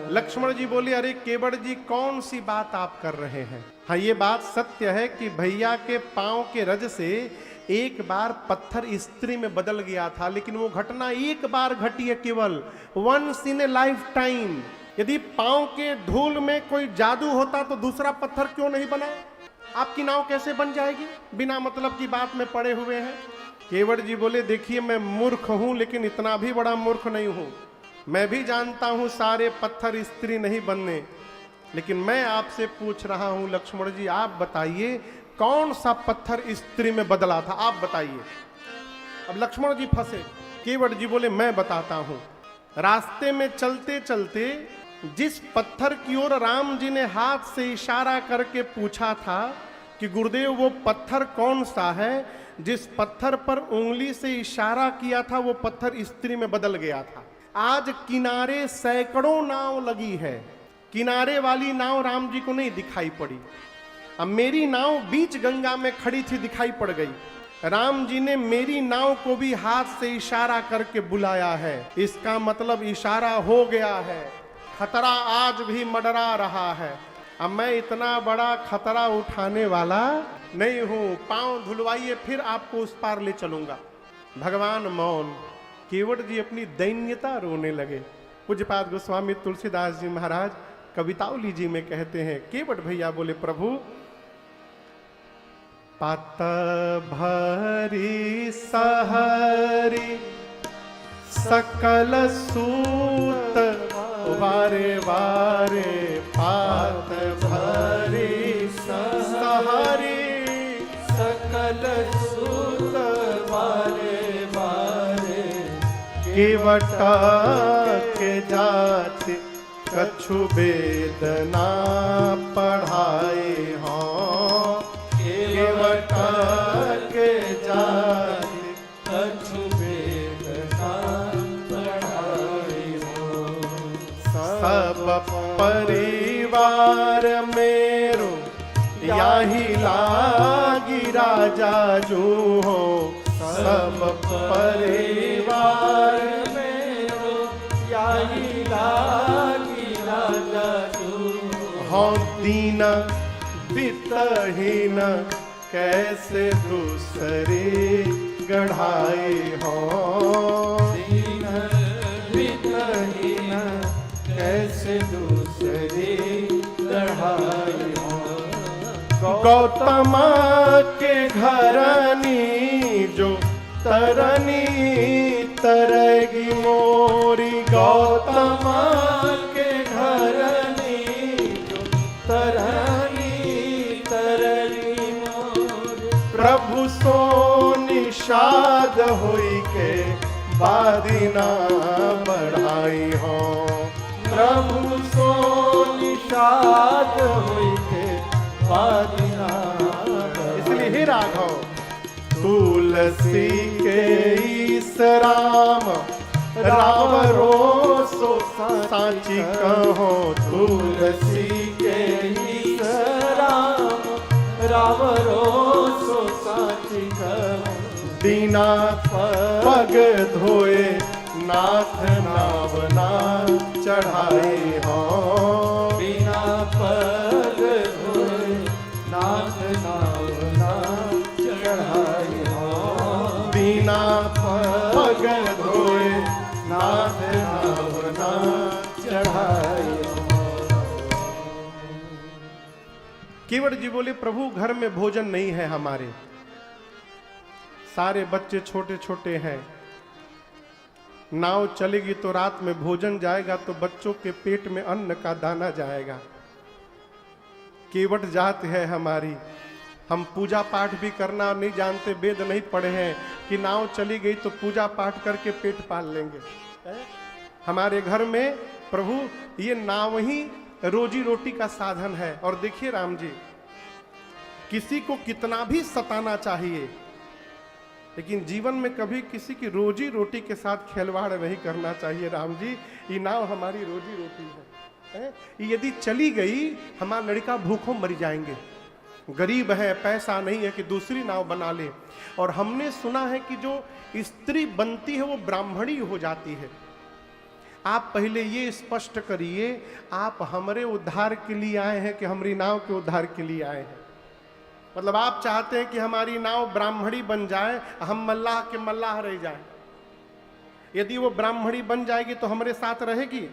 लक्ष्मण जी बोले, अरे केवट जी कौन सी बात आप कर रहे हैं। हाँ, ये बात सत्य है कि भैया के पांव के रज से एक बार पत्थर स्त्री में बदल गया था, लेकिन वो घटना एक बार घटी है, केवल once in a lifetime. यदि पांव के धूल में कोई जादू होता तो दूसरा पत्थर क्यों नहीं बना? आपकी नाव कैसे बन जाएगी? बिना मतलब की बात में पड़े हुए हैं। केवट जी बोले, देखिए मैं मूर्ख हूं, लेकिन इतना भी बड़ा मूर्ख नहीं हूं। मैं भी जानता हूं सारे पत्थर स्त्री नहीं बनने, लेकिन मैं आपसे पूछ रहा हूं लक्ष्मण जी, आप बताइए कौन सा पत्थर स्त्री में बदला था, आप बताइए। अब लक्ष्मण जी फंसे। केवट जी बोले, मैं बताता हूं। रास्ते में चलते चलते जिस पत्थर की ओर राम जी ने हाथ से इशारा करके पूछा था कि गुरुदेव वो पत्थर कौन सा है, जिस पत्थर पर उंगली से इशारा किया था वो पत्थर स्त्री में बदल गया था। आज किनारे सैकड़ों नाव लगी है, किनारे वाली नाव राम जी को नहीं दिखाई पड़ी। अब मेरी नाव बीच गंगा में खड़ी थी, दिखाई पड़ गई। राम जी ने मेरी नाव को भी हाथ से इशारा करके बुलाया है, इसका मतलब इशारा हो गया है। खतरा आज भी मंडरा रहा है। अब मैं इतना बड़ा खतरा उठाने वाला नहीं हूं। पांव धुलवाइए, फिर आपको उस पार ले चलूंगा। भगवान मौन। केवट जी अपनी दैन्यता रोने लगे। पूज्यपाद गोस्वामी तुलसीदास जी महाराज कवितावली जी में कहते हैं, केवट भैया बोले, प्रभु पात भरी सहरी सकल सूत वारे वारे, पात भरी सहरी सकल सूत वारे वारे, केवट के जाति कछु वेदना पढ़ाए हों, केवट के जाति कछु वेदना पढ़ाए हों। सब परिवार मेरो याही लागी राजा जू हो, सब परिवार मेरो याही लागी राजा जू हो। दीन वित्तहीन कैसे दूसरे गढ़ाए हो, दीन वित्तहीन कैसे दूसरे गढ़ाए हो। गौतम के घरनी जो तरनी तरगी मोरी, गौतम के घरनी जो तरनी तरगी मोरी, प्रभु सो निषाद होई के बादिना बढ़ाई हो, प्रभु सो निषाद होई के बादिना। इसलिए हे राघव, तुलसी के ईस राम राम रोसो सांची कहो, तुलसी के ईस राम राम रोसो सांची कहो। दीना पग धोए नाथ नावना चढ़ाई हो, बिना पग धोए नाथ नावना चढ़ाई हो, बिना पग धोए नाथ नावना चढ़ाई हो। केवट जी बोले, प्रभु घर में भोजन नहीं है हमारे, सारे बच्चे छोटे छोटे हैं। नाव चलेगी तो रात में भोजन जाएगा, तो बच्चों के पेट में अन्न का दाना जाएगा। केवट जात है हमारी, हम पूजा पाठ भी करना नहीं जानते, वेद नहीं पढ़े हैं कि नाव चली गई तो पूजा पाठ करके पेट पाल लेंगे। हमारे घर में प्रभु ये नाव ही रोजी रोटी का साधन है। और देखिए राम जी, किसी को कितना भी सताना चाहिए, लेकिन जीवन में कभी किसी की रोजी रोटी के साथ खिलवाड़ नहीं करना चाहिए। राम जी, ये नाव हमारी रोजी रोटी है, यदि चली गई हमारा लड़का भूखों मर जाएंगे। गरीब है, पैसा नहीं है कि दूसरी नाव बना ले। और हमने सुना है कि जो स्त्री बनती है वो ब्राह्मणी हो जाती है। आप पहले ये स्पष्ट करिए, आप हमारे उद्धार के लिए आए हैं कि हमारी नाव के उद्धार के लिए आए हैं? मतलब आप चाहते हैं कि हमारी नाव ब्राह्मणी बन जाए, हम मल्लाह के मल्लाह रह जाए। यदि वो ब्राह्मणी बन जाएगी तो हमारे साथ रहेगी?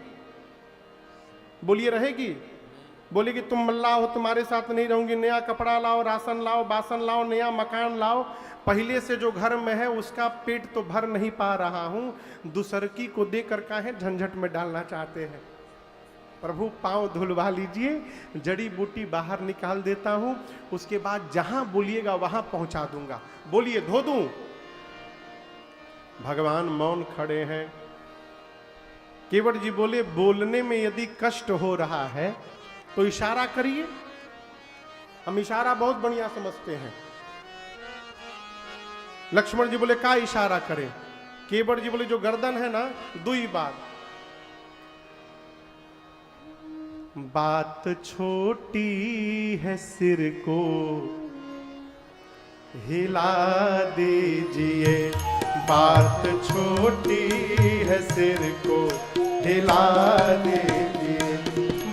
बोलिए रहेगी? बोलेगी तुम मल्लाह हो, तुम्हारे साथ नहीं रहूंगी, नया कपड़ा लाओ, राशन लाओ, बासन लाओ, नया मकान लाओ, पहले से जो घर में है उसका पेट तो भर नहीं पा रहा हूं, दूसरकी को देकर काहे झंझट में डालना चाहते हैं? प्रभु पांव धुलवा लीजिए, जड़ी बूटी बाहर निकाल देता हूं, उसके बाद जहां बोलिएगा वहां पहुंचा दूंगा। बोलिए धो दूं? भगवान मौन खड़े हैं। केवट जी बोले बोलने में यदि कष्ट हो रहा है तो इशारा करिए। हम इशारा बहुत बढ़िया समझते हैं। लक्ष्मण जी बोले का इशारा करें? केवट जी बोले जो गर्दन है ना, दुई बात छोटी है, सिर को हिला दीजिए। बात छोटी है, सिर को हिला दीजिए।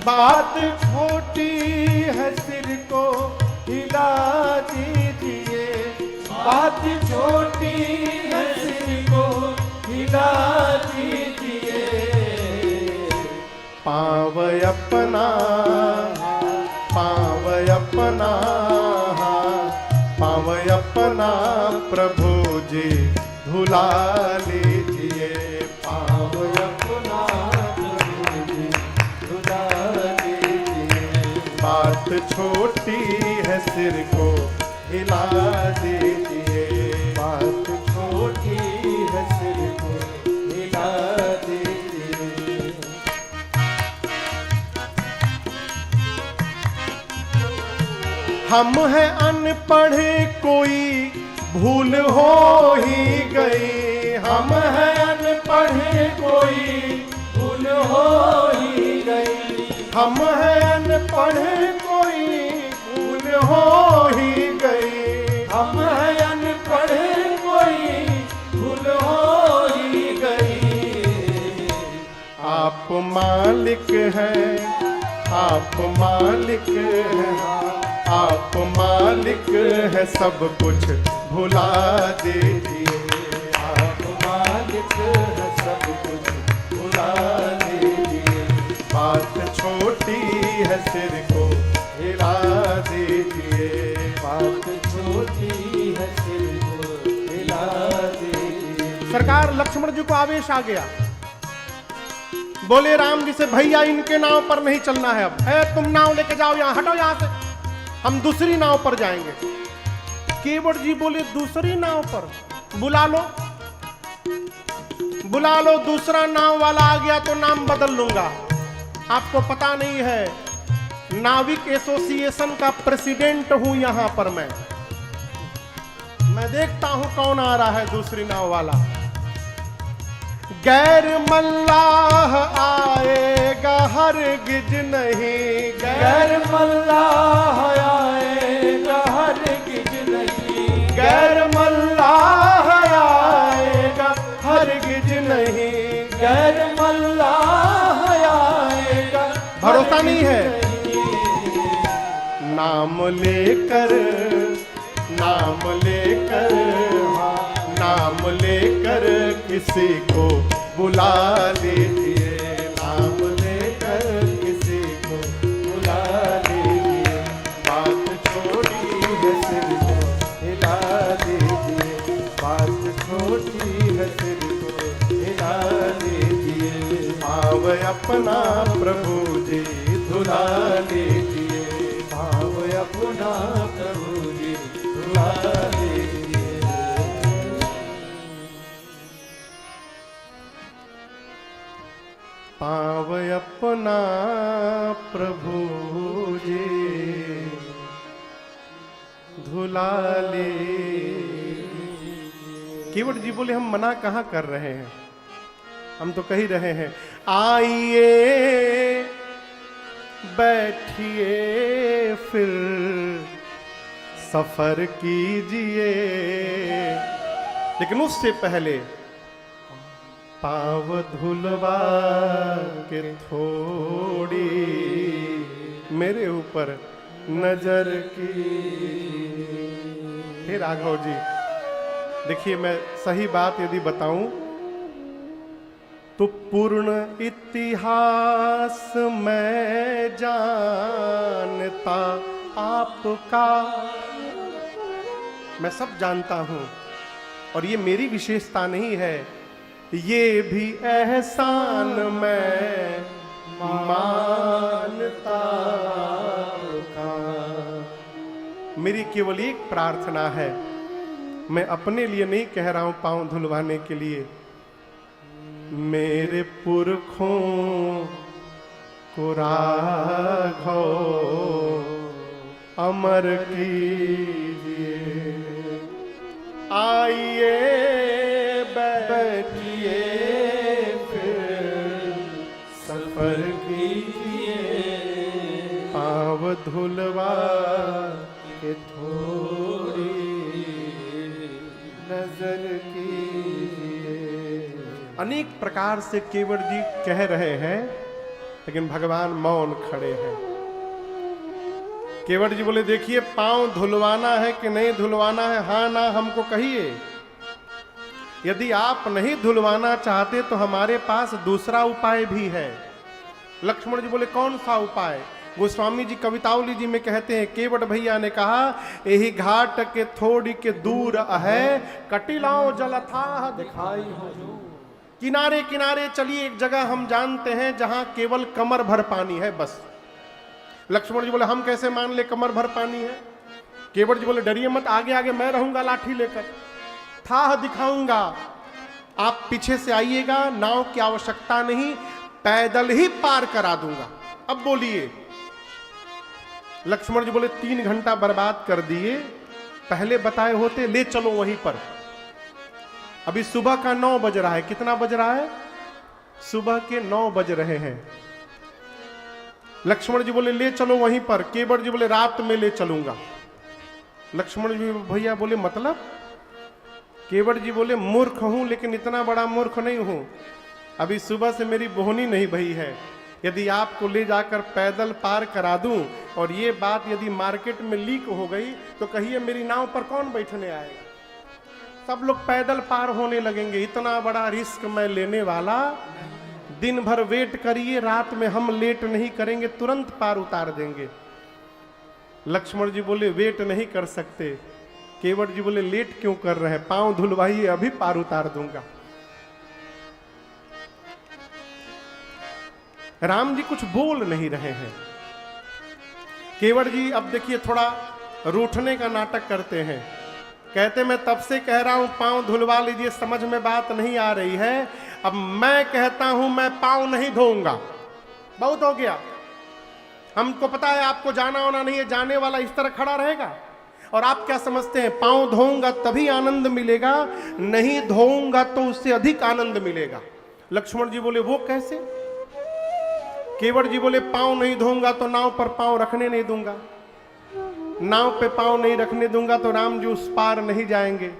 बात छोटी है, सिर को हिला दीजिए। बात छोटी है, सिर को हिला दीजिए। पाँव अपना, पाँव अपना, पाँव अपना प्रभु जी धुला लीजिए। पाँव अपना प्रभु जी धुला लीजिए। बात छोटी है, सिर को हिला दीजिए। बात छोटी है, सिर को हिला दीजिए। हम हैं अनपढ़े, कोई भूल हो ही गई। हम हैं अनपढ़े, कोई भूल हो ही गई। हम हैं अनपढ़े, कोई भूल हो ही गई। हम हैं अनपढ़े, कोई भूल हो ही गई। आप मालिक हैं, आप मालिक हैं, आप मालिक है, सब कुछ भुला दीजिए। आप मालिक है, सब कुछ भुला दीजिए। बात छोटी है, सिर को हिला दीजिए। बात छोटी है, सिर को हिला दीजिए। सरकार लक्ष्मण जी को आवेश आ गया। बोले राम जी से, भैया इनके नाव पर नहीं चलना है। अब तुम नाव लेके जाओ, यहां हटो, यहां से हम दूसरी नाव पर जाएंगे। केवट जी बोले दूसरी नाव पर? बुला लो, बुला लो, दूसरा नाव वाला आ गया तो नाम बदल लूंगा। आपको पता नहीं है, नाविक एसोसिएशन का प्रेसिडेंट हूं यहां पर मैं देखता हूं कौन आ रहा है दूसरी नाव वाला। गैर मल्लाह आएगा हरगिज नहीं। गैर मल्लाह आएगा हरगिज नहीं। गैर मल्लाह आएगा हरगिज नहीं। गैर मल्लाह आएगा, भरोसा नहीं है। नाम लेकर, नाम लेकर, नाम लेकर किसी को बुला लीजिए। नाम लेकर किसी को बुला लीजिए। बात छोटी है, सिर को हिला दीजिए। बात छोटी है, सिर को हिला दीजिए। पाँव अपना प्रभु जी धुला लीजिए। पाँव अपना प्रभु जी धुला लीजिए। पाँव अपना प्रभु जी धुला ले। केवट जी बोले हम मना कहाँ कर रहे हैं, हम तो कह ही रहे हैं आइए बैठिए फिर सफर कीजिए। लेकिन उससे पहले पाव धुलवा के थोड़ी मेरे ऊपर नजर की। हे राघव जी, देखिए मैं सही बात यदि बताऊं तो पूर्ण इतिहास मैं जानता आपका, मैं सब जानता हूं और ये मेरी विशेषता नहीं है, ये भी एहसान मैं मानता आपका। मेरी केवल एक प्रार्थना है, मैं अपने लिए नहीं कह रहा हूं पांव धुलवाने के लिए, मेरे पुरखों को राघव अमर कीजिए। आइए बैठिए फिर सफर कीजिए, पांव धुलवा के थोड़ी नजर कीजिए। अनेक प्रकार से केवट जी कह रहे हैं, लेकिन भगवान मौन खड़े हैं। केवट जी बोले देखिए पांव धुलवाना है कि नहीं धुलवाना है, हाँ ना हमको कहिए। यदि आप नहीं धुलवाना चाहते तो हमारे पास दूसरा उपाय भी है। लक्ष्मण जी बोले कौन सा उपाय? गोस्वामी जी कवितावली जी में कहते हैं, केवट भैया ने कहा यही घाट के थोड़ी के दूर है, कटिलाओ जल अथाह दिखाई हो जो। किनारे किनारे चलिए, एक जगह हम जानते हैं जहां केवल कमर भर पानी है बस। लक्ष्मण जी बोले हम कैसे मान ले कमर भर पानी है? केवट जी बोले डरिए मत, आगे आगे मैं रहूंगा लाठी लेकर, थाह दिखाऊंगा, आप पीछे से आइएगा, नाव की आवश्यकता नहीं, पैदल ही पार करा दूंगा। अब बोलिए। लक्ष्मण जी बोले 3 घंटा बर्बाद कर दिए, पहले बताए होते ले चलो वहीं पर। अभी सुबह का 9 बज रहा है, कितना बज रहा है? सुबह के 9 बज रहे हैं। लक्ष्मण जी बोले ले चलो वहीं पर। केवट जी बोले रात में ले चलूंगा। लक्ष्मण जी भैया बोले मतलब? केवट जी बोले मूर्ख हूं लेकिन इतना बड़ा मूर्ख नहीं हूं, अभी सुबह से मेरी बोहनी नहीं भई है, यदि आपको ले जाकर पैदल पार करा दूं और ये बात यदि मार्केट में लीक हो गई तो कहिए मेरी नाव पर कौन बैठने आएगा? सब लोग पैदल पार होने लगेंगे, इतना बड़ा रिस्क मैं लेने वाला। दिन भर वेट करिए, रात में हम लेट नहीं करेंगे, तुरंत पार उतार देंगे। लक्ष्मण जी बोले वेट नहीं कर सकते। केवट जी बोले लेट क्यों कर रहे हैं, पांव धुलवाइए अभी पार उतार दूंगा। राम जी कुछ बोल नहीं रहे हैं। केवट जी अब देखिए थोड़ा रूठने का नाटक करते हैं, कहते मैं तब से कह रहा हूं पांव धुलवा लीजिए, समझ में बात नहीं आ रही है। अब मैं कहता हूं मैं पांव नहीं धोऊंगा, बहुत हो गया। हमको पता है आपको जाना होना नहीं है, जाने वाला इस तरह खड़ा रहेगा और आप क्या समझते हैं पांव धोऊंगा तभी आनंद मिलेगा, नहीं धोऊंगा तो उससे अधिक आनंद मिलेगा। लक्ष्मण जी बोले वो कैसे? केवट जी बोले पांव नहीं धोऊंगा तो नाव पर पांव रखने नहीं दूंगा, नाव पे पांव नहीं रखने दूंगा तो राम जी उस पार नहीं जाएंगे,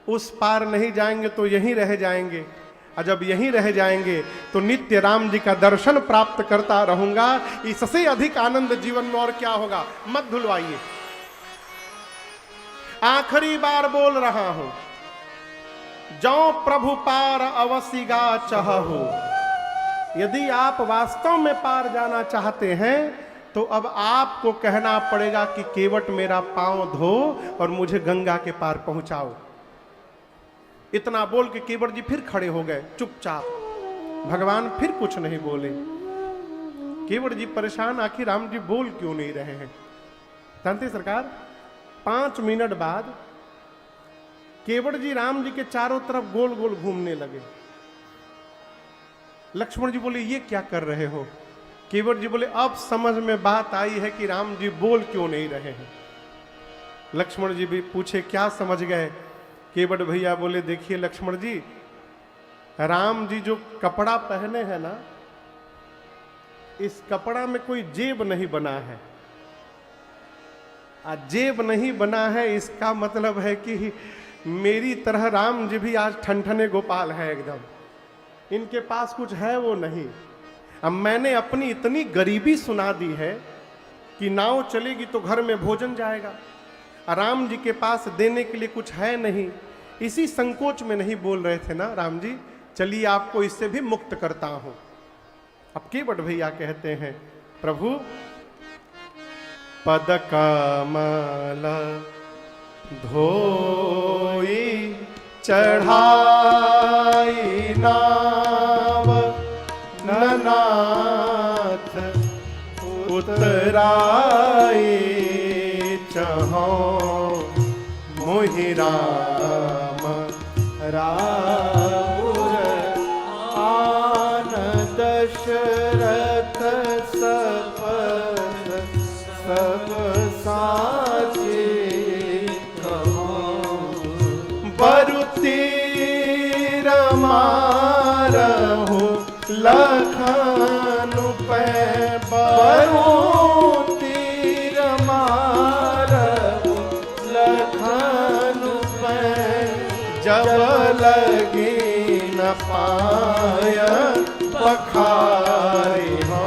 उस पार नहीं जाएंगे तो यहीं रह जाएंगे, और जब यहीं रह जाएंगे तो नित्य राम जी का दर्शन प्राप्त करता रहूंगा, इससे अधिक आनंद जीवन में और क्या होगा? मत धुलवाइए। आखिरी बार बोल रहा हूं, जो प्रभु पार अवसिगा चाहू। यदि आप वास्तव में पार जाना चाहते हैं तो अब आपको कहना पड़ेगा कि केवट मेरा पांव धो और मुझे गंगा के पार पहुंचाओ। इतना बोल के केवट जी फिर खड़े हो गए चुपचाप। भगवान फिर कुछ नहीं बोले। केवट जी परेशान, आखिर राम जी बोल क्यों नहीं रहे हैं? जानते सरकार, 5 मिनट बाद केवट जी राम जी के चारों तरफ गोल गोल घूमने लगे। लक्ष्मण जी बोले ये क्या कर रहे हो? केवट जी बोले अब समझ में बात आई है कि राम जी बोल क्यों नहीं रहे हैं। लक्ष्मण जी भी पूछे क्या समझ गए? केवट भैया बोले देखिए लक्ष्मण जी, राम जी जो कपड़ा पहने हैं ना, इस कपड़ा में कोई जेब नहीं बना है। जेब नहीं बना है इसका मतलब है कि मेरी तरह राम जी भी आज ठनठने गोपाल है एकदम। इनके पास कुछ है वो नहीं। अब मैंने अपनी इतनी गरीबी सुना दी है कि नाव चलेगी तो घर में भोजन जाएगा, राम जी के पास देने के लिए कुछ है नहीं। इसी संकोच में नहीं बोल रहे थे ना राम जी, चलिए आपको इससे भी मुक्त करता हूं। अब केवट भैया कहते हैं, प्रभु पद कमल धोई चढ़ाई नाव ननाथ उतराई चहो मोहि राम राउर आन दशरथ सपथ सब साचे बरु तीर मारहु लखन पे बरु तीर मारहु लखन पे जब लगी न पाय पखारी हो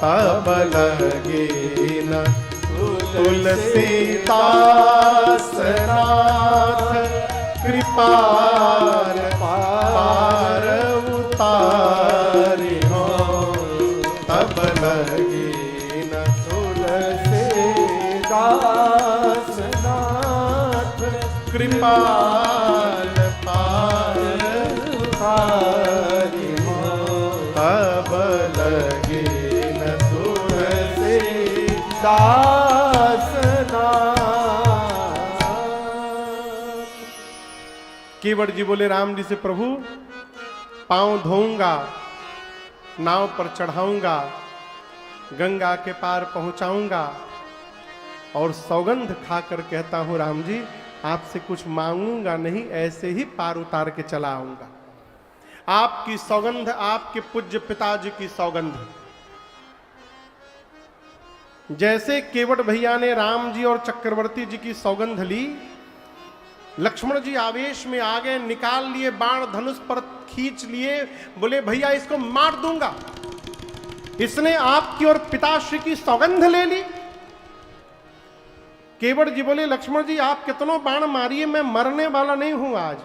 तब लगी न तुलसीदास नाथ कृपाल पार उतारी हो तब लगी न तुलसीदास नाथ कृपाल पार उतारी हो तब लगी न तुलसीदास केवट जी बोले राम जी से, प्रभु पांव धोऊंगा, नाव पर चढ़ाऊंगा, गंगा के पार पहुंचाऊंगा और सौगंध खाकर कहता हूं राम जी आपसे कुछ मांगूंगा नहीं, ऐसे ही पार उतार के चला आऊंगा। आपकी सौगंध, आपके पूज्य पिताजी की सौगंध। जैसे केवट भैया ने राम जी और चक्रवर्ती जी की सौगंध ली, लक्ष्मण जी आवेश में आ गए, निकाल लिए बाण, धनुष पर खींच लिए, बोले भैया इसको मार दूंगा। इसने आपकी और पिताश्री की सौगंध ले ली। केवट जी बोले लक्ष्मण जी आप कितनों बाण मारिए, मैं मरने वाला नहीं हूं आज।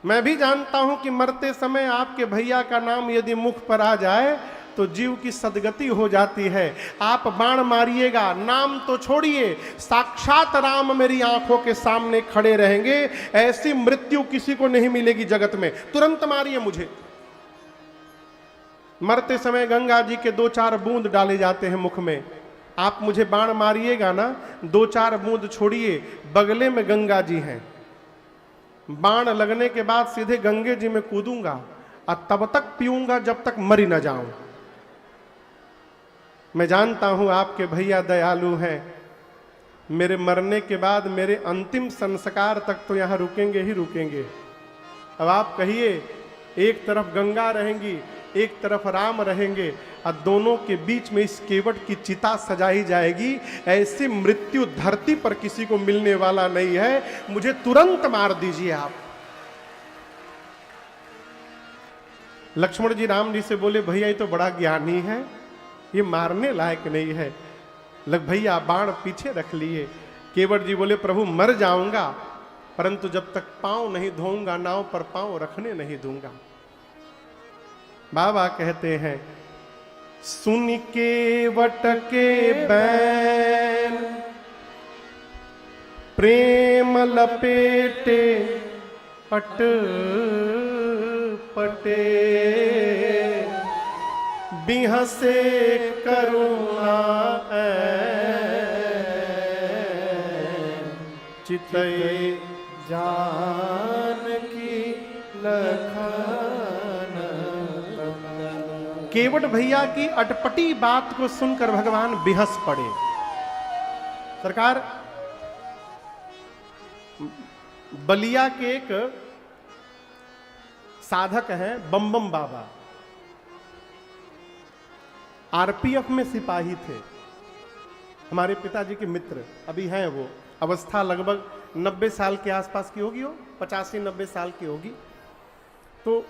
मैं भी जानता हूं कि मरते समय आपके भैया का नाम यदि मुख पर आ जाए तो जीव की सदगति हो जाती है। आप बाण मारिएगा, नाम तो छोड़िए, साक्षात राम मेरी आंखों के सामने खड़े रहेंगे। ऐसी मृत्यु किसी को नहीं मिलेगी जगत में, तुरंत मारिए मुझे। मरते समय गंगा जी के 2-4 बूंद डाले जाते हैं मुख में। आप मुझे बाण मारिएगा ना, 2-4 बूंद छोड़िए, बगले में गंगा जी हैं। बाण लगने के बाद सीधे गंगे जी में कूदूंगा और तब तक पीऊंगा जब तक मरी न जाऊं। मैं जानता हूं आपके भैया दयालु हैं, मेरे मरने के बाद मेरे अंतिम संस्कार तक तो यहां रुकेंगे ही रुकेंगे। अब आप कहिए, एक तरफ गंगा रहेंगी, एक तरफ राम रहेंगे और दोनों के बीच में इस केवट की चिता सजाई जाएगी। ऐसी मृत्यु धरती पर किसी को मिलने वाला नहीं है, मुझे तुरंत मार दीजिए आप। लक्ष्मण जी राम जी से बोले भैया ये तो बड़ा ज्ञानी है, ये मारने लायक नहीं है। लग भैया बाण पीछे रख लिए। केवट जी बोले प्रभु मर जाऊंगा, परंतु जब तक पांव नहीं धोऊंगा नाव पर पांव रखने नहीं दूंगा। बाबा कहते हैं, सुन केवट के बैन प्रेम लपेटे पट पटे, बिहसे करुणा चितई जानकी लखन। केवट भैया की अटपटी बात को सुनकर भगवान बिहस पड़े। सरकार, बलिया के एक साधक हैं बम बाबा, आरपीएफ में सिपाही थे, हमारे पिताजी के मित्र, अभी हैं वो। अवस्था लगभग 90 साल के आसपास की होगी, वो 85-90 साल की होगी। तो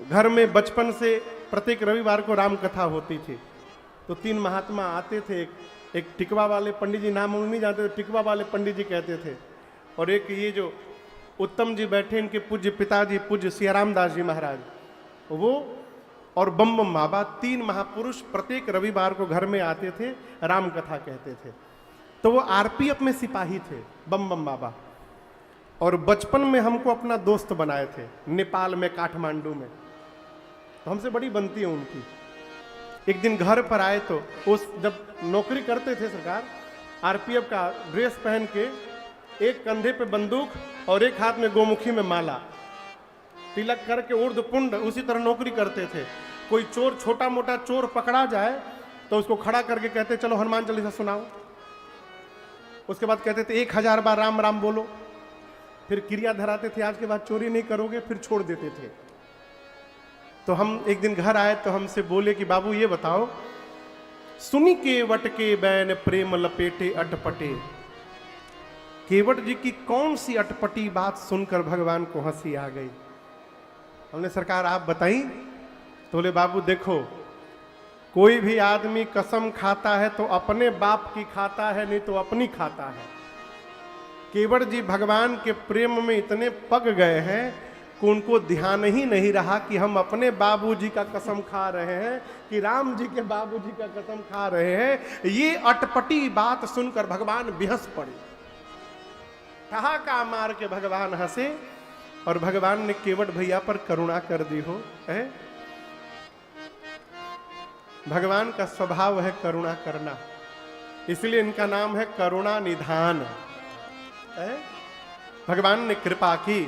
घर में बचपन से प्रत्येक रविवार को राम कथा होती थी। तो 3 महात्मा आते थे, एक टिकवा वाले पंडित जी, नाम नहीं जानते थे, टिकवा वाले पंडित जी कहते थे, और एक ये जो उत्तम जी बैठे, इनके पूज्य पिताजी पूज्य सियाराम दास जी महाराज, वो और बम बम बाबा, 3 महापुरुष प्रत्येक रविवार को घर में आते थे, राम कथा कहते थे। तो वो आरपीएफ में सिपाही थे बम बम बाबा, और बचपन में हमको अपना दोस्त बनाए थे नेपाल में, काठमांडू में। तो हमसे बड़ी बनती है उनकी। एक दिन घर पर आए तो उस जब नौकरी करते थे सरकार, आरपीएफ का ड्रेस पहन के, एक कंधे पे बंदूक और एक हाथ में गोमुखी में माला, तिलक करके ऊर्ध्व पुंड, उसी तरह नौकरी करते थे। कोई चोर, छोटा मोटा चोर पकड़ा जाए तो उसको खड़ा करके कहते चलो हनुमान चालीसा सुनाओ। उसके बाद कहते थे 1000 बार राम राम बोलो। फिर क्रिया धराते थे, आज के बाद चोरी नहीं करोगे, फिर छोड़ देते थे। तो हम एक दिन घर आए तो हमसे बोले कि बाबू ये बताओ, सुनी केवट के बैन प्रेम लपेटे अटपटे, केवट जी की कौन सी अटपटी बात सुनकर भगवान को हंसी आ गई? हमने सरकार आप बताई? तो बोले बाबू देखो, कोई भी आदमी कसम खाता है तो अपने बाप की खाता है, नहीं तो अपनी खाता है। केवट जी भगवान के प्रेम में इतने पक गए हैं कि उनको ध्यान ही नहीं रहा कि हम अपने बाबूजी का कसम खा रहे हैं कि राम जी के बाबूजी का कसम खा रहे हैं। ये अटपटी बात सुनकर भगवान बेहस पड़े, ठहाका मार के भगवान हंसे, और भगवान ने केवट भैया पर करुणा कर दी हो। है भगवान का स्वभाव है करुणा करना, इसलिए इनका नाम है करुणा निधान। भगवान ने कृपा की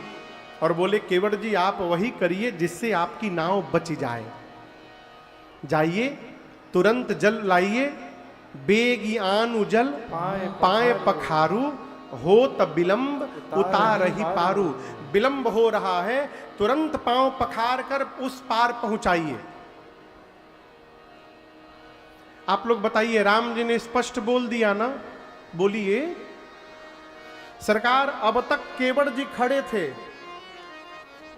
और बोले केवट जी आप वही करिए जिससे आपकी नाव बच जाए। जाइए तुरंत जल लाइए, बेगी आन उजल पाए पखारू, हो त विलंब उतार ही पारू। विलंब हो रहा है, तुरंत पांव पखार कर उस पार पहुंचाइए। आप लोग बताइए, राम जी ने स्पष्ट बोल दिया ना? बोलिए सरकार। अब तक केवट जी खड़े थे,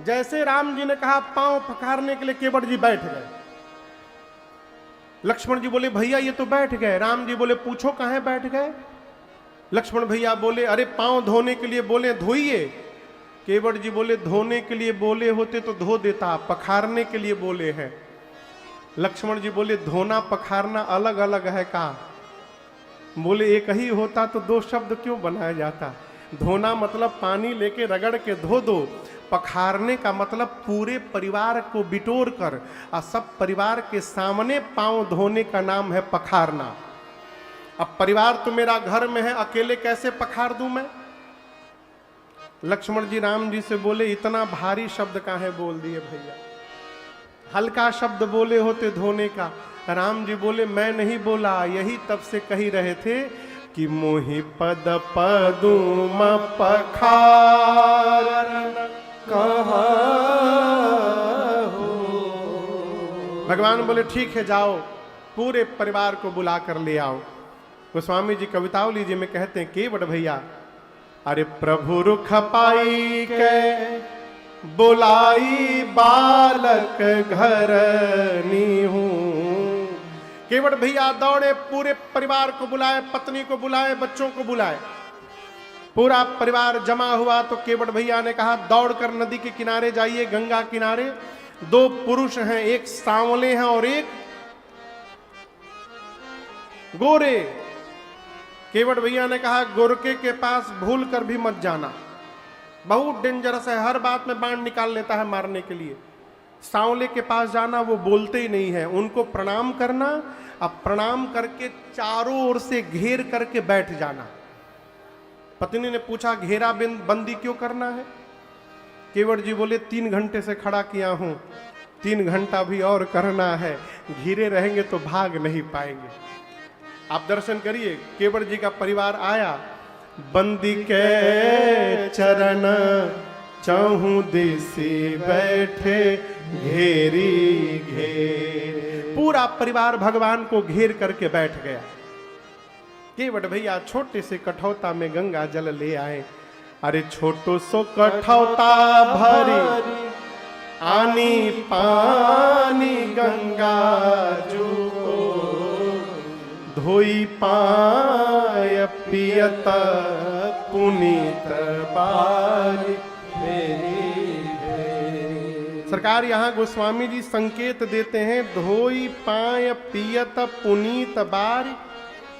जैसे राम जी ने कहा पांव पखारने के लिए केवट जी बैठ गए। लक्ष्मण जी बोले भैया ये तो बैठ गए। राम जी बोले पूछो कहां बैठ गए? लक्ष्मण भैया बोले अरे पांव धोने के लिए बोले धोइए। केवट जी बोले धोने के लिए बोले होते तो धो देता, पखारने के लिए बोले हैं। लक्ष्मण जी बोले धोना पखारना अलग अलग है का? बोले एक ही होता तो 2 शब्द क्यों बनाया जाता? धोना मतलब पानी लेके रगड़ के धो दो, पखारने का मतलब पूरे परिवार को बिटोर कर और सब परिवार के सामने पांव धोने का नाम है पखारना। अब परिवार तो मेरा घर में है, अकेले कैसे पखार दूं मैं? लक्ष्मण जी राम जी से बोले इतना भारी शब्द काहे बोल दिए भैया, हल्का शब्द बोले होते धोने का। राम जी बोले मैं नहीं बोला, यही तब से कही रहे थे कि मोहि पद पदुम पखार कहा हो। भगवान बोले ठीक है जाओ, पूरे परिवार को बुला कर ले आओ। गोस्वामी जी कवितावली जी में कहते हैं केवट भैया अरे प्रभु रुख पाई के बुलाई बालक घर नीहू। केवट भैया दौड़े, पूरे परिवार को बुलाए, पत्नी को बुलाए, बच्चों को बुलाए, पूरा परिवार जमा हुआ। तो केवट भैया ने कहा दौड़कर नदी के किनारे जाइए, गंगा किनारे 2 पुरुष हैं, एक सांवले हैं और एक गोरे। केवट भैया ने कहा गोरके के पास भूल कर भी मत जाना, बहुत डेंजरस है, हर बात में बाण निकाल लेता है मारने के लिए। सांवले के पास जाना, वो बोलते ही नहीं है, उनको प्रणाम करना, अब प्रणाम करके चारों ओर से घेर करके बैठ जाना। पत्नी ने पूछा घेरा बंदी क्यों करना है? केवट जी बोले 3 घंटे से खड़ा किया हूं, 3 घंटा भी और करना है, घिरे रहेंगे तो भाग नहीं पाएंगे। आप दर्शन करिए, केवट जी का परिवार आया, बंदी के चरण चहु दिशि बैठे घेरी घेर। पूरा परिवार भगवान को घेर करके बैठ गया। केवट भैया छोटे से कठौता में गंगा जल ले आए। अरे छोटो सो कठौता भरी आनी पानी गंगा जू को धोई पाय पियत पुनीत बारी सरकार। यहाँ गोस्वामी जी संकेत देते हैं, धोई पाय पियत पुनीत बारी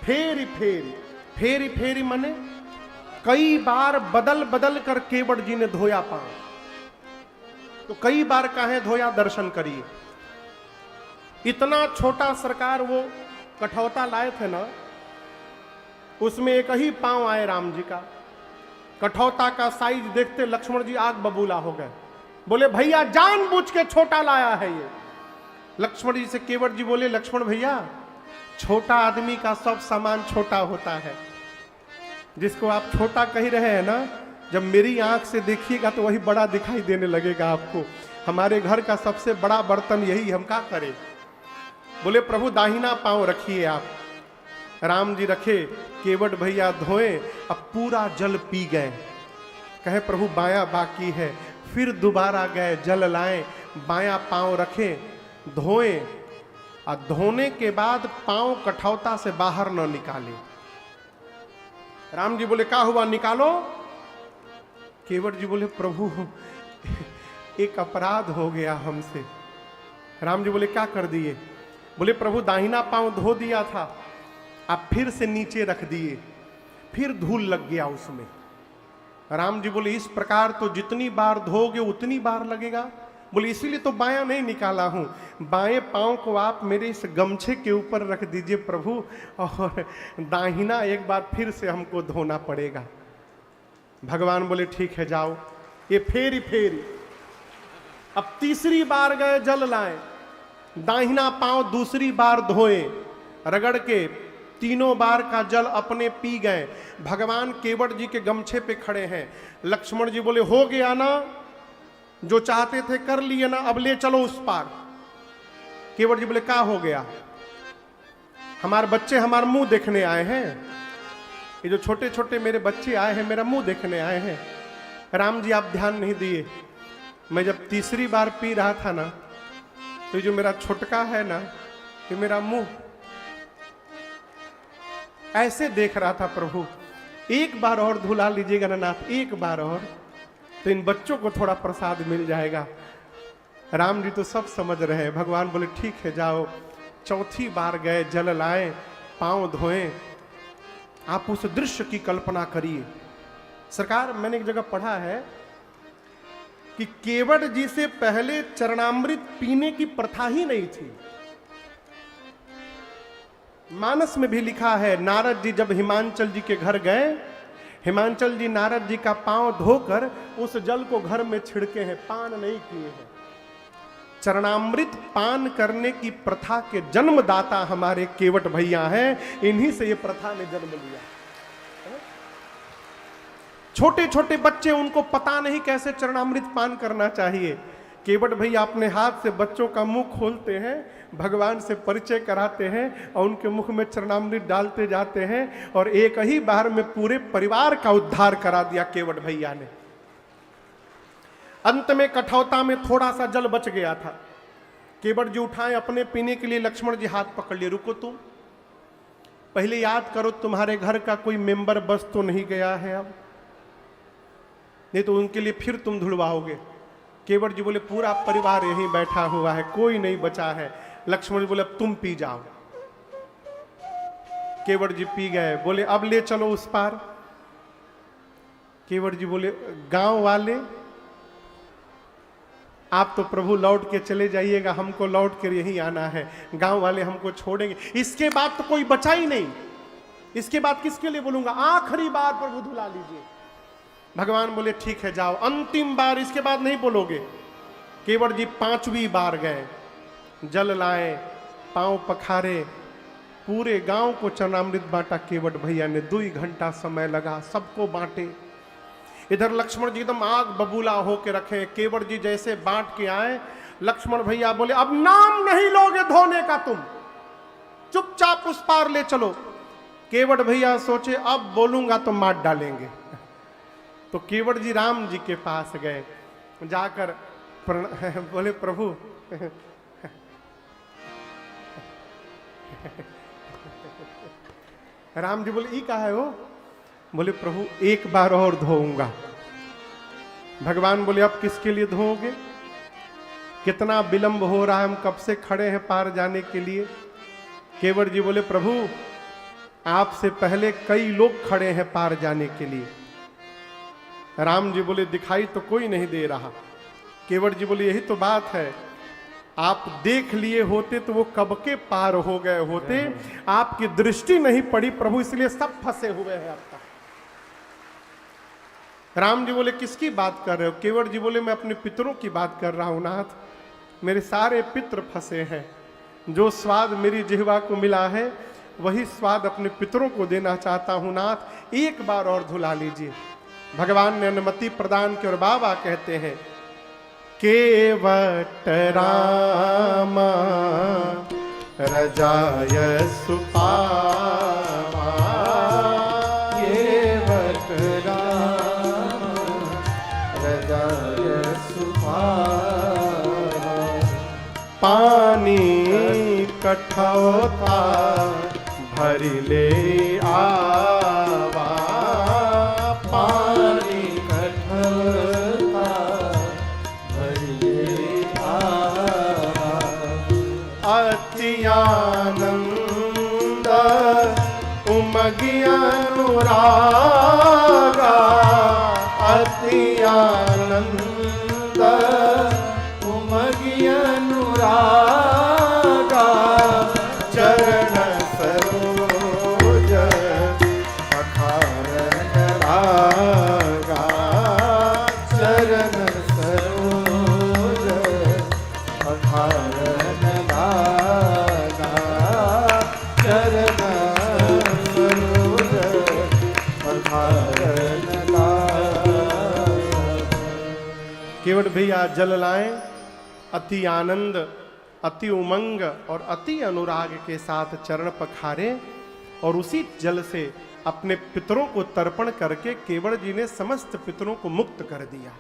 फेरी फेरी। फेरी फेरी मने कई बार बदल बदल कर केवट जी ने धोया पांव। तो कई बार काहे धोया, दर्शन करिए। इतना छोटा सरकार वो कठौता लाए थे ना, उसमें एक ही पांव आए राम जी का। कठौता का साइज देखते लक्ष्मण जी आग बबूला हो गए, बोले भैया जानबूझ के छोटा लाया है ये। लक्ष्मण जी से केवट जी बोले, लक्ष्मण भैया छोटा आदमी का सब सामान छोटा होता है। जिसको आप छोटा कह रहे हैं ना, जब मेरी आंख से देखिएगा तो वही बड़ा दिखाई देने लगेगा आपको। हमारे घर का सबसे बड़ा बर्तन यही, हम क्या करें। बोले प्रभु दाहिना पांव रखिए आप। राम जी रखे, केवट भैया धोए, अब पूरा जल पी गए। कहे प्रभु बायां बाकी है। फिर दोबारा गए, जल लाए, बायां पांव रखे, धोए, और धोने के बाद पांव कठौता से बाहर न निकाले। राम जी बोले क्या हुआ, निकालो। केवट जी बोले प्रभु एक अपराध हो गया हमसे। राम जी बोले क्या कर दिए। बोले प्रभु दाहिना पांव धो दिया था, आप फिर से नीचे रख दिए, फिर धूल लग गया उसमें। राम जी बोले इस प्रकार तो जितनी बार धोगे उतनी बार लगेगा। बोले इसीलिए तो बायां नहीं निकाला हूं, बाएं पांव को आप मेरे इस गमछे के ऊपर रख दीजिए प्रभु, और दाहिना एक बार फिर से हमको धोना पड़ेगा। भगवान बोले ठीक है जाओ। ये फेरी फेरी। अब तीसरी बार गए, जल लाए, दाहिना पांव दूसरी बार धोए, रगड़ के तीनों बार का जल अपने पी गए। भगवान केवट जी के गमछे पे खड़े हैं। लक्ष्मण जी बोले हो गया ना, जो चाहते थे कर लिए ना, अब ले चलो उस पार। केवट जी बोले क्या हो गया। हमारे बच्चे हमारा मुंह देखने आए हैं, ये जो छोटे छोटे मेरे बच्चे आए हैं मेरा मुंह देखने आए हैं। राम जी आप ध्यान नहीं दिए, मैं जब तीसरी बार पी रहा था ना, तो ये जो मेरा छोटका है ना, ये मेरा मुंह ऐसे देख रहा था। प्रभु एक बार और धुला लीजिएगा ना नाथ, एक बार और, तो इन बच्चों को थोड़ा प्रसाद मिल जाएगा। राम जी तो सब समझ रहे हैं। भगवान बोले ठीक है जाओ। चौथी बार गए, जल लाए, पांव धोए। आप उस दृश्य की कल्पना करिए। सरकार मैंने एक जगह पढ़ा है कि केवट जी से पहले चरणामृत पीने की प्रथा ही नहीं थी। मानस में भी लिखा है, नारद जी जब हिमांचल जी के घर गए, हिमांचल जी नारद जी का पांव धोकर उस जल को घर में छिड़के हैं, पान नहीं किए हैं। चरणामृत पान करने की प्रथा के जन्मदाता हमारे केवट भैया हैं। इन्हीं से ये प्रथा ने जन्म लिया। छोटे छोटे बच्चे, उनको पता नहीं कैसे चरणामृत पान करना चाहिए। केवट भैया अपने हाथ से बच्चों का मुंह खोलते हैं, भगवान से परिचय कराते हैं और उनके मुख में चरणामृत डालते जाते हैं, और एक ही बार में पूरे परिवार का उद्धार करा दिया केवट भैया ने। अंत में कठौता में थोड़ा सा जल बच गया था। केवट जी उठाए अपने पीने के लिए, लक्ष्मण जी हाथ पकड़ लिए, रुको तुम पहले याद करो तुम्हारे घर का कोई मेंबर बस तो नहीं गया है अब, नहीं तो उनके लिए फिर तुम धुलवाओगे। केवट जी बोले पूरा परिवार यहीं बैठा हुआ है, कोई नहीं बचा है। लक्ष्मण जी बोले अब तुम पी जाओ। केवट जी पी गए। बोले अब ले चलो उस पार। केवट जी बोले गांव वाले आप तो प्रभु लौट के चले जाइएगा, हमको लौट कर यहीं आना है, गांव वाले हमको छोड़ेंगे। इसके बाद तो कोई बचा ही नहीं, इसके बाद किसके लिए बोलूंगा, आखिरी बार प्रभु धुला लीजिए। भगवान बोले ठीक है जाओ, अंतिम बार, इसके बाद नहीं बोलोगे। केवट जी पांचवी बार गए, जल लाए, पांव पखारे, पूरे गांव को चरणामृत बांटा। केवट भैया ने 2 घंटा समय लगा, सबको बांटे। इधर लक्ष्मण जी एकदम आग बबूला होके रखे। केवट जी जैसे बांट के आए, लक्ष्मण भैया बोले अब नाम नहीं लोगे धोने का, तुम चुपचाप उस पार ले चलो। केवट भैया सोचे अब बोलूंगा तो मार डालेंगे, तो केवट जी राम जी के पास गए, जाकर बोले प्रभु राम जी बोले ई कहा है वो? बोले प्रभु एक बार और धोऊंगा। भगवान बोले अब किसके लिए धोओगे? कितना विलंब हो रहा है, हम कब से खड़े हैं पार जाने के लिए। केवट जी बोले प्रभु आपसे पहले कई लोग खड़े हैं पार जाने के लिए। राम जी बोले दिखाई तो कोई नहीं दे रहा। केवट जी बोले यही तो बात है, आप देख लिए होते तो वो कब के पार हो गए होते, आपकी दृष्टि नहीं पड़ी प्रभु, इसलिए सब फंसे हुए हैं आपका। राम जी बोले किसकी बात कर रहे हो? केवट जी बोले मैं अपने पितरों की बात कर रहा हूं नाथ, मेरे सारे पितर फंसे हैं। जो स्वाद मेरी जिह्वा को मिला है वही स्वाद अपने पितरों को देना चाहता हूं नाथ, एक बार और धुला लीजिए। भगवान ने अनुमति प्रदान की और बाबा कहते हैं केवट राम रजाय सुपावा, केवट राम रजाय सुपावा, पानी कठौता भरी ले आवा, पानी कठौता भरी ले आवा, अति आनंद उमगी अनुरागा, अति आनंद उमगी अनुरागा, चरण सरोज पखारन लागा, चरण सरोज पखारन लागा, चरण सरोज पखारन लागा। केवट भैया जल लाएं, अति आनंद अति उमंग और अति अनुराग के साथ चरण पखारे और उसी जल से अपने पितरों को तर्पण करके केवट जी ने समस्त पितरों को मुक्त कर दिया।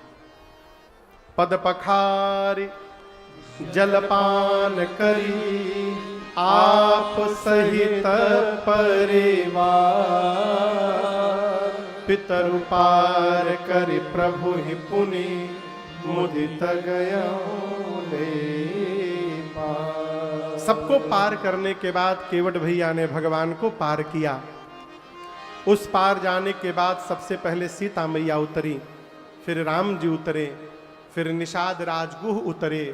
पद पखारे जलपान करी आप सहित परिवार, पितर पार करि प्रभु ही पुनि मुदित गया। सबको पार करने के बाद केवट भैया ने भगवान को पार किया। उस पार जाने के बाद सबसे पहले सीता मैया उतरी, फिर राम जी उतरे, फिर निषाद राजगुह उतरे,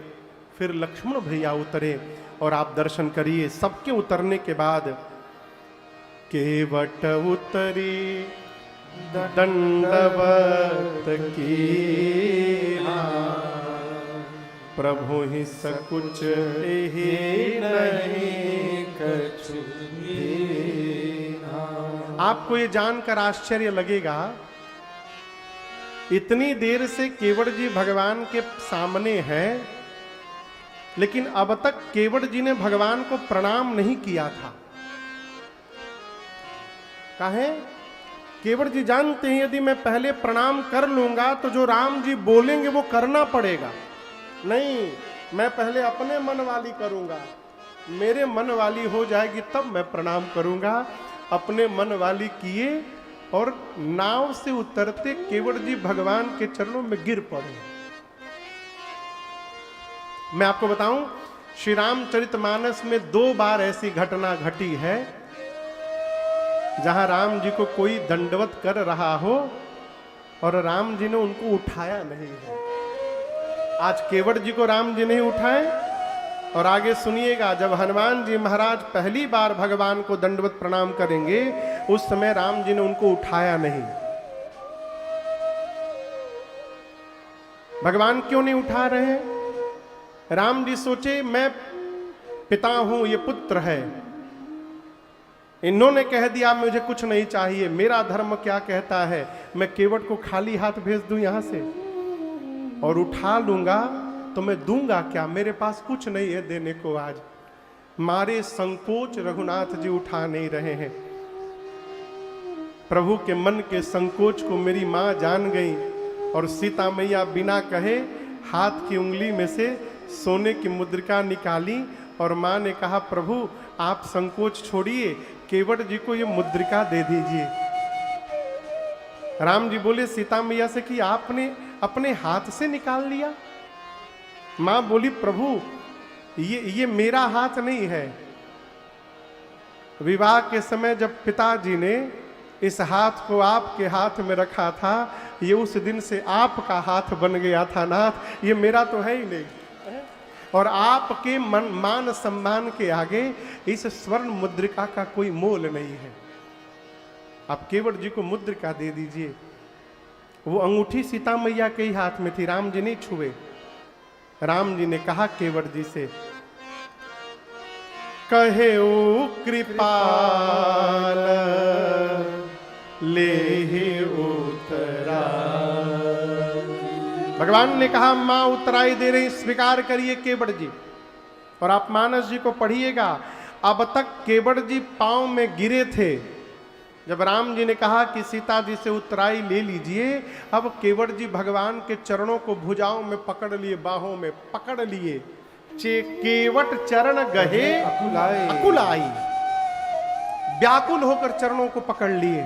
फिर लक्ष्मण भैया उतरे और आप दर्शन करिए। सबके उतरने के बाद केवट उतरी दंडवत की, प्रभु ही सकुच ही नहीं कछु दीना। आपको ये जानकर आश्चर्य लगेगा, इतनी देर से केवट जी भगवान के सामने हैं, लेकिन अब तक केवट जी ने भगवान को प्रणाम नहीं किया था। काहे? केवट जी जानते हैं यदि मैं पहले प्रणाम कर लूंगा तो जो राम जी बोलेंगे वो करना पड़ेगा। नहीं, मैं पहले अपने मन वाली करूंगा, मेरे मन वाली हो जाएगी तब मैं प्रणाम करूंगा। अपने मन वाली किए और नाव से उतरते केवट जी भगवान के चरणों में गिर पड़े। मैं आपको बताऊं, श्री रामचरितमानस में 2 बार ऐसी घटना घटी है जहां राम जी को कोई दंडवत कर रहा हो और राम जी ने उनको उठाया नहीं है। आज केवट जी को राम जी नहीं उठाए, और आगे सुनिएगा जब हनुमान जी महाराज पहली बार भगवान को दंडवत प्रणाम करेंगे उस समय राम जी ने उनको उठाया नहीं। भगवान क्यों नहीं उठा रहे हैं? राम जी सोचे मैं पिता हूं, ये पुत्र है, इन्होंने कह दिया मुझे कुछ नहीं चाहिए, मेरा धर्म क्या कहता है मैं केवट को खाली हाथ भेज दूं यहां से और उठा लूंगा तो मैं दूंगा क्या, मेरे पास कुछ नहीं है देने को। आज मारे संकोच रघुनाथ जी उठा नहीं रहे हैं। प्रभु के मन के संकोच को मेरी मां जान गई और सीता मैया बिना कहे हाथ की उंगली में से सोने की मुद्रिका निकाली और मां ने कहा, प्रभु आप संकोच छोड़िए, केवट जी को ये मुद्रिका दे दीजिए। राम जी बोले सीता मैया से कि आपने अपने हाथ से निकाल लिया? मां बोली, प्रभु ये मेरा हाथ नहीं है। विवाह के समय जब पिताजी ने इस हाथ को आपके हाथ में रखा था, ये उस दिन से आपका हाथ बन गया था नाथ, ये मेरा तो है ही नहीं। और आपके मान सम्मान के आगे इस स्वर्ण मुद्रिका का कोई मोल नहीं है। आप केवट जी को मुद्रिका दे दीजिए। वो अंगूठी सीता मैया के ही हाथ में थी, राम जी नहीं छुए। राम जी ने कहा केवट जी से, कहे ओ कृपाल ले ही उतरा। भगवान ने कहा मां उतराई दे रही, स्वीकार करिए केवट जी। और आप मानस जी को पढ़िएगा, अब तक केवट जी पांव में गिरे थे। जब राम जी ने कहा कि सीता जी से उतराई ले लीजिए, अब केवट जी भगवान के चरणों को भुजाओं में पकड़ लिए, बाहों में पकड़ लिए। केवट चरण गहे अकुलाई, व्याकुल होकर चरणों को पकड़ लिए।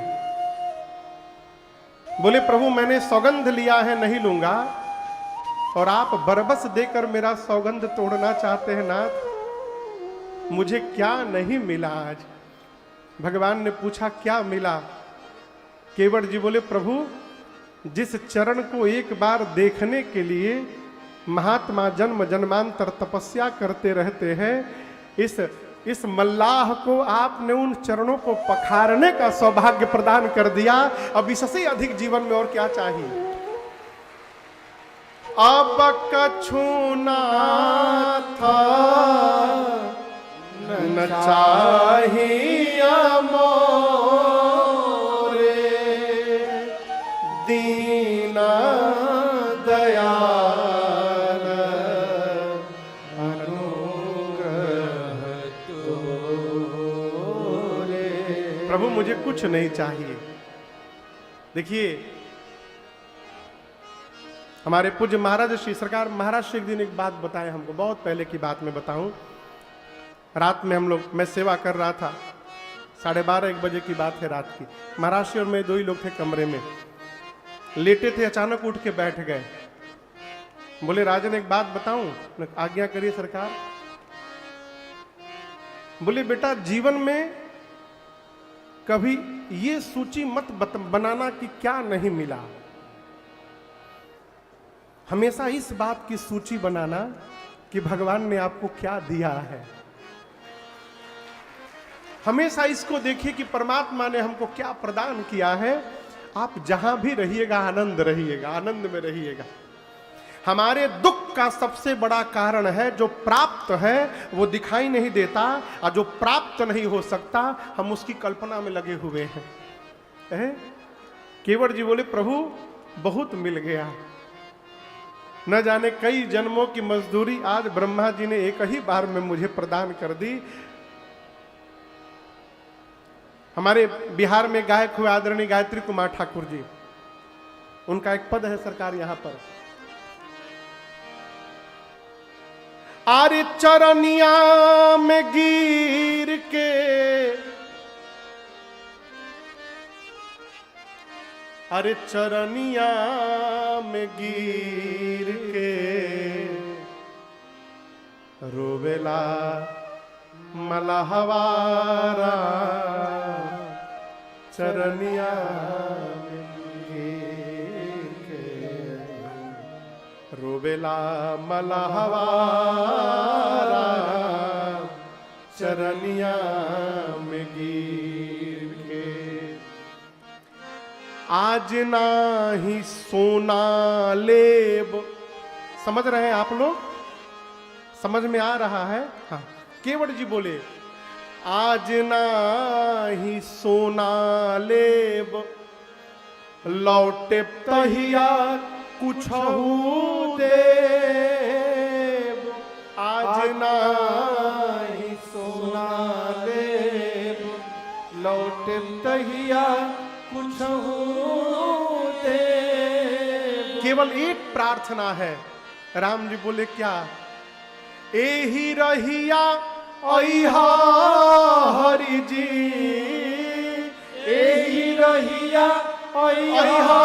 बोले प्रभु मैंने सौगंध लिया है, नहीं लूंगा, और आप बरबस देकर मेरा सौगंध तोड़ना चाहते हैं नाथ, मुझे क्या नहीं मिला आज? भगवान ने पूछा क्या मिला? केवट जी बोले प्रभु जिस चरण को एक बार देखने के लिए महात्मा जन्म जन्मांतर तपस्या करते रहते हैं, इस मल्लाह को आपने उन चरणों को पखारने का सौभाग्य प्रदान कर दिया। अब इससे अधिक जीवन में और क्या चाहिए? अब कछुना था न चाहिए मोरे दीना दयाल अनुग्रह तोरे। प्रभु मुझे कुछ नहीं चाहिए। देखिए हमारे पूज्य महाराज श्री सरकार महाराज श्री एक दिन एक बात बताए हमको, बहुत पहले की बात मैं बताऊं। रात में हम लोग, मैं सेवा कर रहा था, 12:30-1 बजे की बात है रात की। महाराज श्री और मैं दो ही लोग थे कमरे में, लेटे थे, अचानक उठ के बैठ गए। बोले राजन एक बात बताऊं? आज्ञा करिए सरकार। बोले बेटा जीवन में कभी ये सूची मत बनाना कि क्या नहीं मिला, हमेशा इस बात की सूची बनाना कि भगवान ने आपको क्या दिया है। हमेशा इसको देखिए कि परमात्मा ने हमको क्या प्रदान किया है। आप जहां भी रहिएगा आनंद रहिएगा, आनंद में रहिएगा। हमारे दुख का सबसे बड़ा कारण है जो प्राप्त है वो दिखाई नहीं देता, और जो प्राप्त नहीं हो सकता हम उसकी कल्पना में लगे हुए हैं। केवट जी बोले प्रभु बहुत मिल गया, न जाने कई जन्मों की मजदूरी आज ब्रह्मा जी ने एक ही बार में मुझे प्रदान कर दी। हमारे बिहार में गायक हुए आदरणीय गायत्री कुमार ठाकुर जी, उनका एक पद है सरकार यहां पर, आरे चरनिया में गिर के अरे चरनिया में गिर के रोवेला मलहवारा, चरनिया में गिर के रोवेला मलहवारा, चरनिया में गिर के। आज नाही सोना लेब। समझ रहे हैं आप लोग? समझ में आ रहा है? हाँ। केवट जी बोले आज नाही सोना लेब, लौटे तहिया कुछहु देब। आज नाही सोना लेब, लौटे तहिया कुछहु देब। केवल एक प्रार्थना है, राम जी बोले क्या? एही रहिया अइहा हरि जी, एही रहिया अइहा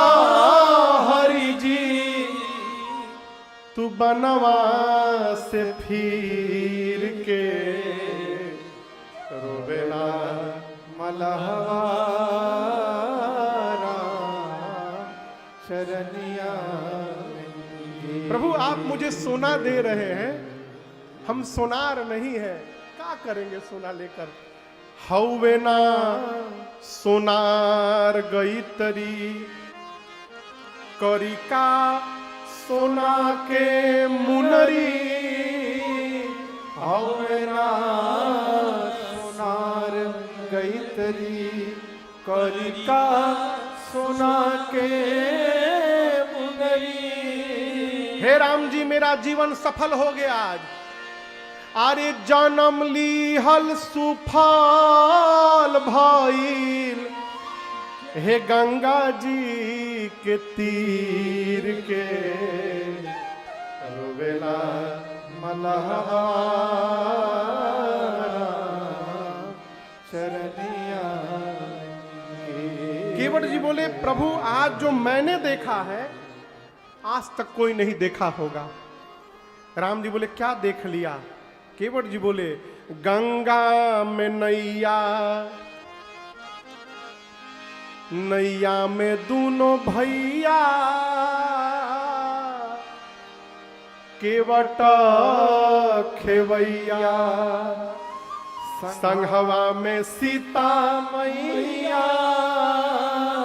हरि जी, तू बनवा से फिर के रोवेला मलहवा शरणिया। प्रभु आप मुझे सोना दे रहे हैं, हम सोनार नहीं है, क्या करेंगे सोना लेकर? हौवे ना सोनार गई तरी, करिका सोना के मुनरी, हौवे ना सोनार गई तरी, करिका सोना के मुनरी। हे राम जी मेरा जीवन सफल हो गया आज। अरे जन्म ली हल सुफल भइल, हे गंगा जी के तीर के रोवेला मलहवा शरणिया। केवट जी बोले प्रभु आज जो मैंने देखा है आज तक कोई नहीं देखा होगा। राम जी बोले क्या देख लिया? केवट जी बोले गंगा में नैया, नैया में दोनों भैया, केवट खेवैया, संघवा में सीता मैया।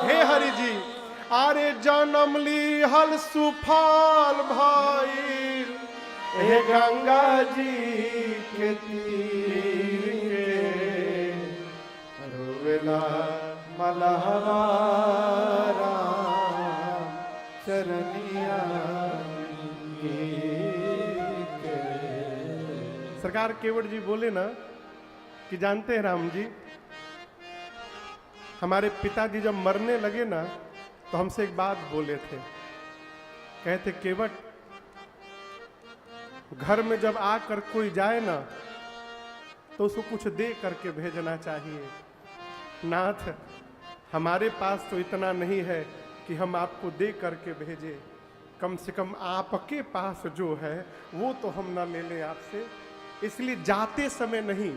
हे हरि जी अरे जन्म ली हल सुफल भइल, हे गंगा जी के तीर के रोवेला मलहवा शरणिया। सरकार केवट जी बोले ना कि जानते हैं राम जी, हमारे पिताजी जब मरने लगे ना तो हमसे एक बात बोले थे, कहते केवट घर में जब आकर कोई जाए ना तो उसको कुछ दे करके भेजना चाहिए। नाथ हमारे पास तो इतना नहीं है कि हम आपको दे करके भेजे, कम से कम आपके पास जो है वो तो हम ना ले लें आपसे। इसलिए जाते समय नहीं,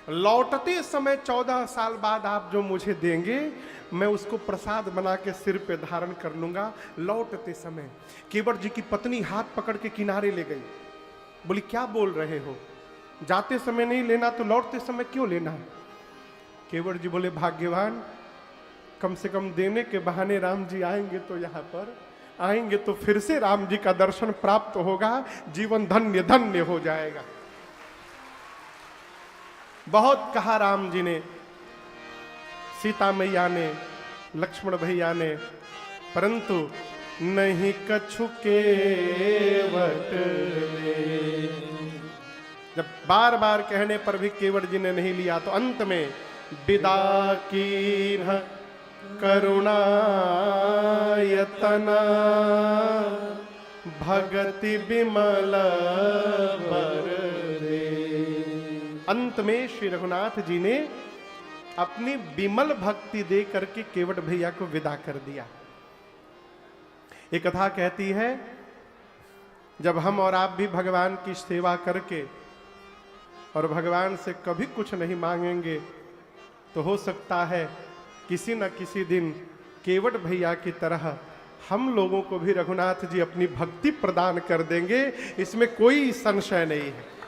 लौटते समय 14 साल बाद आप जो मुझे देंगे मैं उसको प्रसाद बना के सिर पे धारण कर लूंगा। लौटते समय केवट जी की पत्नी हाथ पकड़ के किनारे ले गई, बोली क्या बोल रहे हो? जाते समय नहीं लेना तो लौटते समय क्यों लेना? केवट जी बोले भाग्यवान, कम से कम देने के बहाने राम जी आएंगे तो यहाँ पर आएंगे तो फिर से राम जी का दर्शन प्राप्त होगा, जीवन धन्य धन्य हो जाएगा। बहुत कहा राम जी ने, सीता मैया ने, लक्ष्मण भैया ने, परंतु नहीं कछु केवट ने। जब बार बार कहने पर भी केवट जी ने नहीं लिया तो अंत में विदा कीन्ह करुणा यतन, भगति विमल बर दे। अंत में श्री रघुनाथ जी ने अपनी विमल भक्ति दे करके केवट भैया को विदा कर दिया। एक कथा कहती है जब हम और आप भी भगवान की सेवा करके और भगवान से कभी कुछ नहीं मांगेंगे तो हो सकता है किसी न किसी दिन केवट भैया की तरह हम लोगों को भी रघुनाथ जी अपनी भक्ति प्रदान कर देंगे, इसमें कोई संशय नहीं है।